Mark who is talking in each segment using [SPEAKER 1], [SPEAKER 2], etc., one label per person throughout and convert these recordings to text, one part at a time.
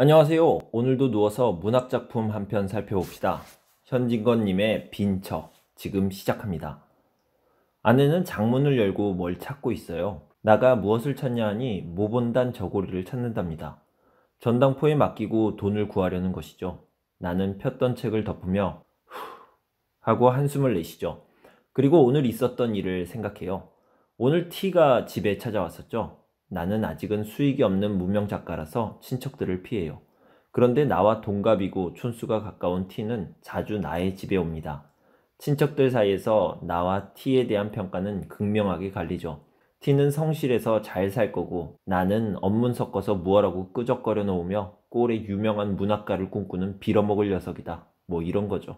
[SPEAKER 1] 안녕하세요. 오늘도 누워서 문학작품 한 편 살펴봅시다. 현진건님의 빈처 지금 시작합니다. 아내는 장문을 열고 뭘 찾고 있어요. 나가 무엇을 찾냐 하니 모본단 저고리를 찾는답니다. 전당포에 맡기고 돈을 구하려는 것이죠. 나는 폈던 책을 덮으며 후 하고 한숨을 내쉬죠. 그리고 오늘 있었던 일을 생각해요. 오늘 T가 집에 찾아왔었죠. 나는 아직은 수익이 없는 무명 작가라서 친척들을 피해요. 그런데 나와 동갑이고 촌수가 가까운 T는 자주 나의 집에 옵니다. 친척들 사이에서 나와 T에 대한 평가는 극명하게 갈리죠. T는 성실해서 잘 살 거고 나는 언문 섞어서 무어라고 끄적거려 놓으며 꼴의 유명한 문학가를 꿈꾸는 빌어먹을 녀석이다. 뭐 이런 거죠.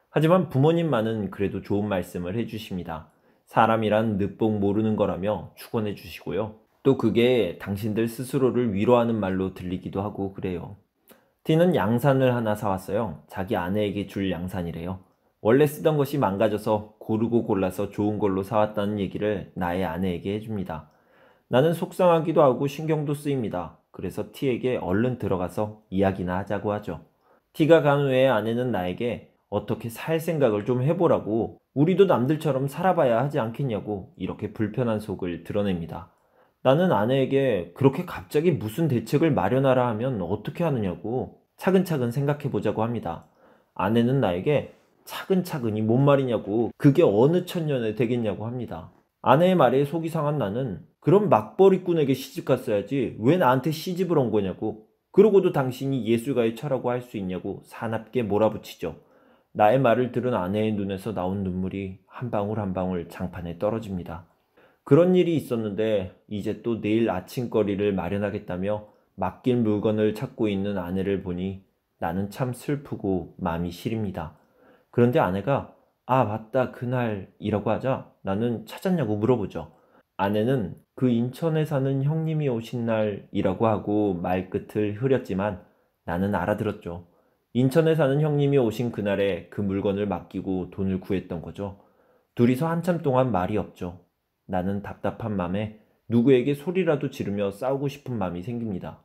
[SPEAKER 1] 하지만 부모님만은 그래도 좋은 말씀을 해주십니다. 사람이란 늦복 모르는 거라며 축원해 주시고요. 또 그게 당신들 스스로를 위로하는 말로 들리기도 하고 그래요. T는 양산을 하나 사왔어요. 자기 아내에게 줄 양산이래요. 원래 쓰던 것이 망가져서 고르고 골라서 좋은 걸로 사왔다는 얘기를 나의 아내에게 해줍니다. 나는 속상하기도 하고 신경도 쓰입니다. 그래서 T에게 얼른 들어가서 이야기나 하자고 하죠. T가 간 후에 아내는 나에게 어떻게 살 생각을 좀 해보라고, 우리도 남들처럼 살아봐야 하지 않겠냐고 이렇게 불편한 속을 드러냅니다. 나는 아내에게 그렇게 갑자기 무슨 대책을 마련하라 하면 어떻게 하느냐고 차근차근 생각해보자고 합니다. 아내는 나에게 차근차근이 뭔 말이냐고, 그게 어느 천년에 되겠냐고 합니다. 아내의 말에 속이 상한 나는 그럼 맞벌이꾼에게 시집 갔어야지 왜 나한테 시집을 온 거냐고, 그러고도 당신이 예술가의 처라고 할 수 있냐고 사납게 몰아붙이죠. 나의 말을 들은 아내의 눈에서 나온 눈물이 한 방울 한 방울 장판에 떨어집니다. 그런 일이 있었는데 이제 또 내일 아침거리를 마련하겠다며 맡긴 물건을 찾고 있는 아내를 보니 나는 참 슬프고 마음이 시립니다. 그런데 아내가 아 맞다 그날이라고 하자 나는 찾았냐고 물어보죠. 아내는 그 인천에 사는 형님이 오신 날이라고 하고 말끝을 흐렸지만 나는 알아들었죠. 인천에 사는 형님이 오신 그날에 그 물건을 맡기고 돈을 구했던 거죠. 둘이서 한참 동안 말이 없죠. 나는 답답한 맘에 누구에게 소리라도 지르며 싸우고 싶은 마음이 생깁니다.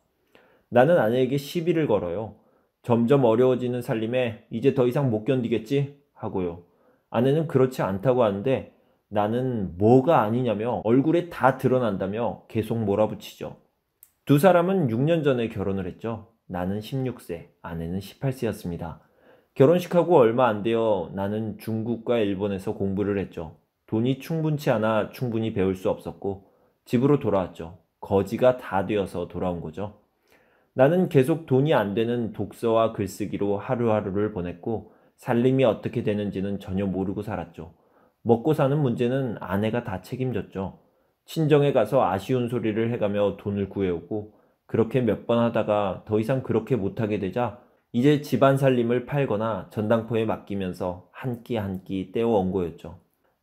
[SPEAKER 1] 나는 아내에게 시비를 걸어요. 점점 어려워지는 살림에 이제 더 이상 못 견디겠지? 하고요. 아내는 그렇지 않다고 하는데 나는 뭐가 아니냐며 얼굴에 다 드러난다며 계속 몰아붙이죠. 두 사람은 6년 전에 결혼을 했죠. 나는 16세, 아내는 18세였습니다. 결혼식하고 얼마 안 되어 나는 중국과 일본에서 공부를 했죠. 돈이 충분치 않아 충분히 배울 수 없었고 집으로 돌아왔죠. 거지가 다 되어서 돌아온 거죠. 나는 계속 돈이 안 되는 독서와 글쓰기로 하루하루를 보냈고 살림이 어떻게 되는지는 전혀 모르고 살았죠. 먹고 사는 문제는 아내가 다 책임졌죠. 친정에 가서 아쉬운 소리를 해가며 돈을 구해오고 그렇게 몇 번 하다가 더 이상 그렇게 못하게 되자 이제 집안 살림을 팔거나 전당포에 맡기면서 한 끼 한 끼 떼어온 거였죠.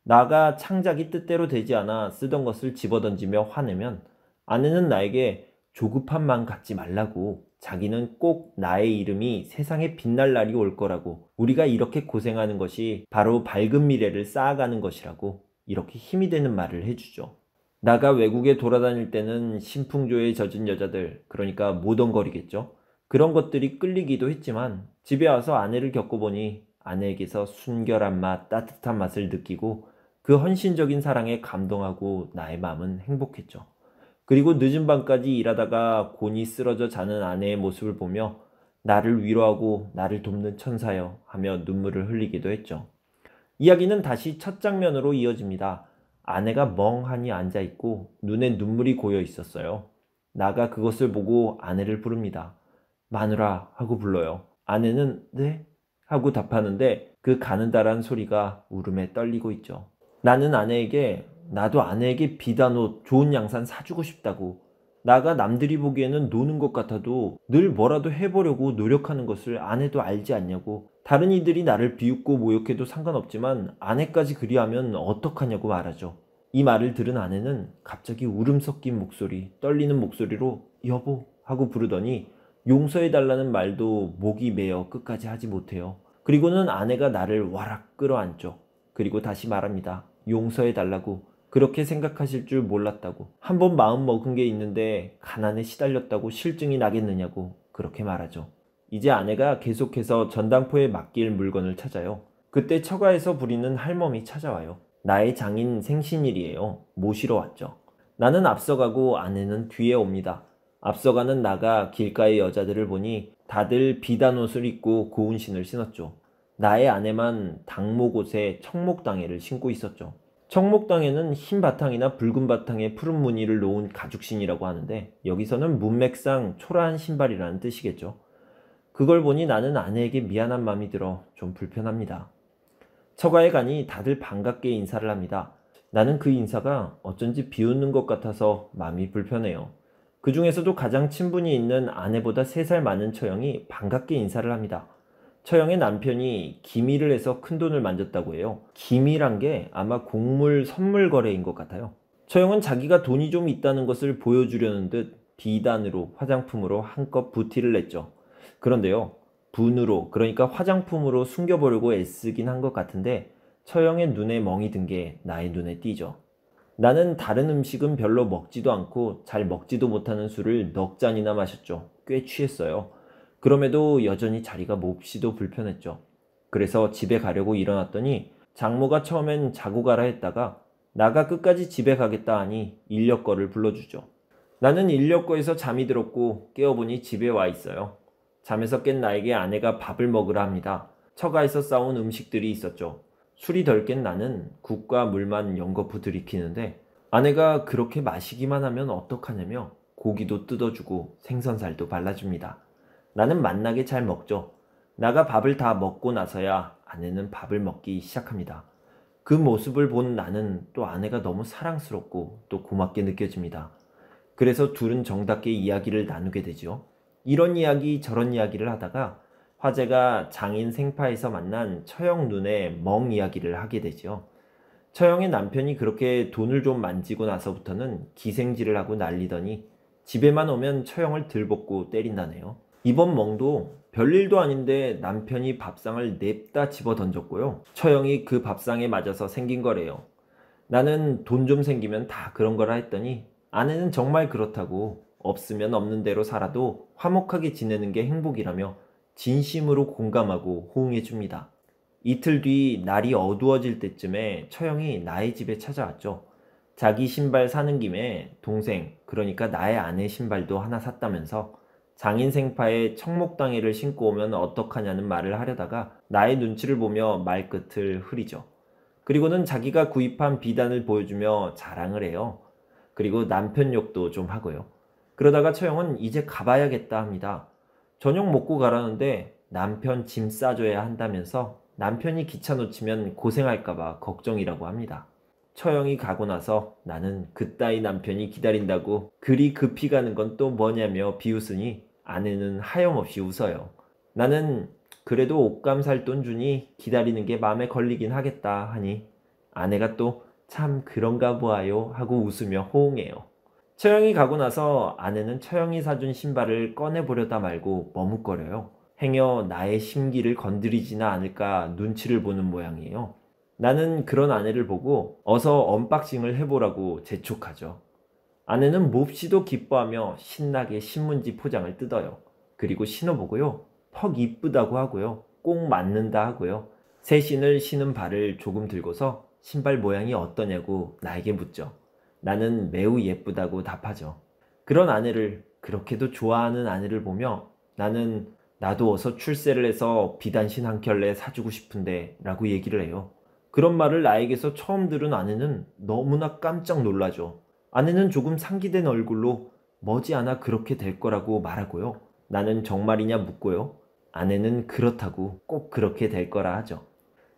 [SPEAKER 1] 나가 창작이 뜻대로 되지 않아 쓰던 것을 집어던지며 화내면 아내는 나에게 조급한 마음 갖지 말라고, 자기는 꼭 나의 이름이 세상에 빛날 날이 올 거라고, 우리가 이렇게 고생하는 것이 바로 밝은 미래를 쌓아가는 것이라고 이렇게 힘이 되는 말을 해주죠. 나가 외국에 돌아다닐 때는 신풍조에 젖은 여자들, 그러니까 모던거리겠죠. 그런 것들이 끌리기도 했지만 집에 와서 아내를 겪어보니 아내에게서 순결한 맛, 따뜻한 맛을 느끼고 그 헌신적인 사랑에 감동하고 나의 마음은 행복했죠. 그리고 늦은 밤까지 일하다가 곤히 쓰러져 자는 아내의 모습을 보며 나를 위로하고 나를 돕는 천사여 하며 눈물을 흘리기도 했죠. 이야기는 다시 첫 장면으로 이어집니다. 아내가 멍하니 앉아있고 눈에 눈물이 고여 있었어요. 나가 그것을 보고 아내를 부릅니다. 마누라 하고 불러요. 아내는 네? 하고 답하는데 그 가는다란 소리가 울음에 떨리고 있죠. 나는 아내에게 나도 아내에게 비단 옷, 좋은 양산 사주고 싶다고, 나가 남들이 보기에는 노는 것 같아도 늘 뭐라도 해보려고 노력하는 것을 아내도 알지 않냐고, 다른 이들이 나를 비웃고 모욕해도 상관없지만 아내까지 그리하면 어떡하냐고 말하죠. 이 말을 들은 아내는 갑자기 울음 섞인 목소리, 떨리는 목소리로 여보 하고 부르더니 용서해달라는 말도 목이 메어 끝까지 하지 못해요. 그리고는 아내가 나를 와락 끌어안죠. 그리고 다시 말합니다. 용서해달라고, 그렇게 생각하실 줄 몰랐다고, 한번 마음 먹은 게 있는데 가난에 시달렸다고 실증이 나겠느냐고, 그렇게 말하죠. 이제 아내가 계속해서 전당포에 맡길 물건을 찾아요. 그때 처가에서 부리는 할멈이 찾아와요. 나의 장인 생신일이에요. 모시러 왔죠. 나는 앞서가고 아내는 뒤에 옵니다. 앞서가는 나가 길가의 여자들을 보니 다들 비단 옷을 입고 고운 신을 신었죠. 나의 아내만 당목옷에 청목당해를 신고 있었죠. 청목당해는 흰 바탕이나 붉은 바탕에 푸른 무늬를 놓은 가죽신이라고 하는데 여기서는 문맥상 초라한 신발이라는 뜻이겠죠. 그걸 보니 나는 아내에게 미안한 마음이 들어 좀 불편합니다. 처가에 가니 다들 반갑게 인사를 합니다. 나는 그 인사가 어쩐지 비웃는 것 같아서 마음이 불편해요. 그 중에서도 가장 친분이 있는 아내보다 3살 많은 처형이 반갑게 인사를 합니다. 처형의 남편이 기밀을 해서 큰돈을 만졌다고 해요. 기밀한 게 아마 곡물 선물 거래인 것 같아요. 처형은 자기가 돈이 좀 있다는 것을 보여주려는 듯 비단으로 화장품으로 한껏 부티를 냈죠. 그런데요, 분으로, 그러니까 화장품으로 숨겨보려고 애쓰긴 한 것 같은데 처형의 눈에 멍이 든 게 나의 눈에 띄죠. 나는 다른 음식은 별로 먹지도 않고 잘 먹지도 못하는 술을 넉 잔이나 마셨죠. 꽤 취했어요. 그럼에도 여전히 자리가 몹시도 불편했죠. 그래서 집에 가려고 일어났더니 장모가 처음엔 자고 가라 했다가 나가 끝까지 집에 가겠다 하니 인력거를 불러주죠. 나는 인력거에서 잠이 들었고 깨어보니 집에 와 있어요. 잠에서 깬 나에게 아내가 밥을 먹으라 합니다. 처가에서 싸온 음식들이 있었죠. 술이 덜 깬 나는 국과 물만 연거푸 들이키는데 아내가 그렇게 마시기만 하면 어떡하냐며 고기도 뜯어주고 생선살도 발라줍니다. 나는 맛나게 잘 먹죠. 나가 밥을 다 먹고 나서야 아내는 밥을 먹기 시작합니다. 그 모습을 본 나는 또 아내가 너무 사랑스럽고 또 고맙게 느껴집니다. 그래서 둘은 정답게 이야기를 나누게 되죠. 이런 이야기 저런 이야기를 하다가 화제가 장인 생파에서 만난 처형 눈의 멍 이야기를 하게 되죠. 처형의 남편이 그렇게 돈을 좀 만지고 나서부터는 기생질을 하고 난리더니 집에만 오면 처형을 들볶고 때린다네요. 이번 멍도 별일도 아닌데 남편이 밥상을 냅다 집어 던졌고요. 처형이 그 밥상에 맞아서 생긴 거래요. 나는 돈 좀 생기면 다 그런 거라 했더니 아내는 정말 그렇다고 없으면 없는 대로 살아도 화목하게 지내는 게 행복이라며 진심으로 공감하고 호응해 줍니다. 이틀 뒤 날이 어두워질 때쯤에 처형이 나의 집에 찾아왔죠. 자기 신발 사는 김에 동생, 그러니까 나의 아내 신발도 하나 샀다면서 장인 생파에 청목당해를 신고 오면 어떡하냐는 말을 하려다가 나의 눈치를 보며 말끝을 흐리죠. 그리고는 자기가 구입한 비단을 보여주며 자랑을 해요. 그리고 남편 욕도 좀 하고요. 그러다가 처형은 이제 가봐야겠다 합니다. 저녁 먹고 가라는데 남편 짐 싸줘야 한다면서 남편이 기차 놓치면 고생할까봐 걱정이라고 합니다. 처형이 가고 나서 나는 그따위 남편이 기다린다고 그리 급히 가는 건 또 뭐냐며 비웃으니 아내는 하염없이 웃어요. 나는 그래도 옷감 살 돈 주니 기다리는 게 마음에 걸리긴 하겠다 하니 아내가 또 참 그런가 보아요 하고 웃으며 호응해요. 처형이 가고 나서 아내는 처형이 사준 신발을 꺼내보려다 말고 머뭇거려요. 행여 나의 심기를 건드리지나 않을까 눈치를 보는 모양이에요. 나는 그런 아내를 보고 어서 언박싱을 해보라고 재촉하죠. 아내는 몹시도 기뻐하며 신나게 신문지 포장을 뜯어요. 그리고 신어보고요. 퍽 이쁘다고 하고요. 꼭 맞는다 하고요. 새 신을 신은 발을 조금 들고서 신발 모양이 어떠냐고 나에게 묻죠. 나는 매우 예쁘다고 답하죠. 그런 아내를, 그렇게도 좋아하는 아내를 보며 나는 나도 어서 출세를 해서 비단신 한 켤레 사주고 싶은데 라고 얘기를 해요. 그런 말을 나에게서 처음 들은 아내는 너무나 깜짝 놀라죠. 아내는 조금 상기된 얼굴로 머지않아 그렇게 될 거라고 말하고요. 나는 정말이냐 묻고요. 아내는 그렇다고 꼭 그렇게 될 거라 하죠.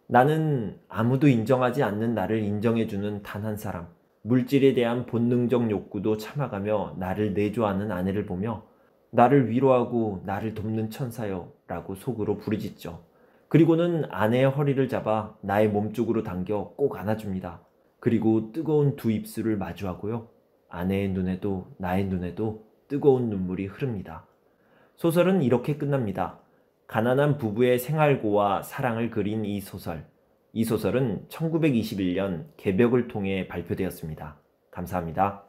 [SPEAKER 1] 나는 아무도 인정하지 않는 나를 인정해주는 단 한 사람, 물질에 대한 본능적 욕구도 참아가며 나를 내조하는 아내를 보며 나를 위로하고 나를 돕는 천사여 라고 속으로 부르짖죠. 그리고는 아내의 허리를 잡아 나의 몸쪽으로 당겨 꼭 안아줍니다. 그리고 뜨거운 두 입술을 마주하고요. 아내의 눈에도 나의 눈에도 뜨거운 눈물이 흐릅니다. 소설은 이렇게 끝납니다. 가난한 부부의 생활고와 사랑을 그린 이 소설. 이 소설은 1921년 개벽을 통해 발표되었습니다. 감사합니다.